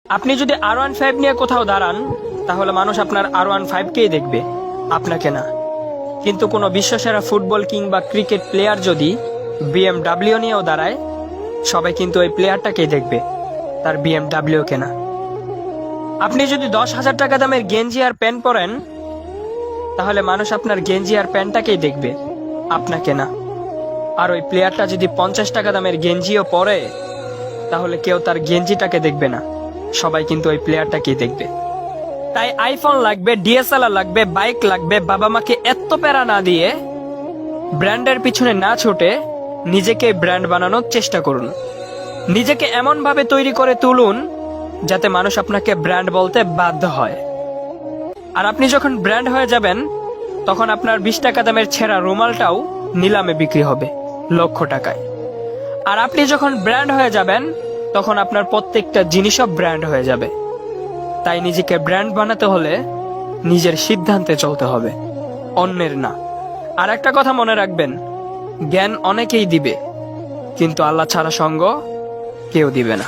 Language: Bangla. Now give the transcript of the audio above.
আপনি যদি R15 নিয়ে কোথাও দাঁড়ান, তাহলে মানুষ আপনার R15কেই দেখবে, আপনাকে না। কিন্তু কোনো বিশ্বসেরা ফুটবল কিংবা ক্রিকেট প্লেয়ার যদি BMW নিয়েও দাঁড়ায়, সবাই কিন্তু ওই প্লেয়ারটাকেই দেখবে, তার BMW কেনা। আপনি যদি 10,000 টাকা দামের গেঞ্জি আর প্যান্ট পরেন, তাহলে মানুষ আপনার গেঞ্জি আর প্যান্টটাকেই দেখবে, আপনাকে না। আর ওই প্লেয়ারটা যদি 50 টাকা দামের গেঞ্জিও পরে, তাহলে কেউ তার গেঞ্জিটাকে দেখবে না, সবাই কিন্তু ওই প্লেয়ারটাকেই দেখবে। তাই আইফোন লাগবে, DSLR লাগবে, বাইক লাগবে, বাবা মাকে এত প্যারা না দিয়ে, ব্র্যান্ডের পিছনে না ছুটে নিজেকে ব্র্যান্ড বানানোর চেষ্টা করুন। নিজেকে এমন ভাবে তৈরি করে তুলুন যাতে মানুষ আপনাকে ব্র্যান্ড বলতে বাধ্য হয়। আর আপনি যখন ব্র্যান্ড হয়ে যাবেন, তখন আপনার 20 টাকা দামের ছেঁড়া রুমালটাও নিলামে বিক্রি হবে লক্ষ টাকায়। আর আপনি যখন ব্র্যান্ড হয়ে যাবেন, তখন আপনার প্রত্যেকটা জিনিসও ব্র্যান্ড হয়ে যাবে। তাই নিজেকে ব্র্যান্ড বানাতে হলে নিজের সিদ্ধান্তে চলতে হবে, অন্যের না। আর একটা কথা মনে রাখবেন, জ্ঞান অনেকেই দিবে, কিন্তু আল্লাহ ছাড়া সঙ্গ কেউ দিবে না।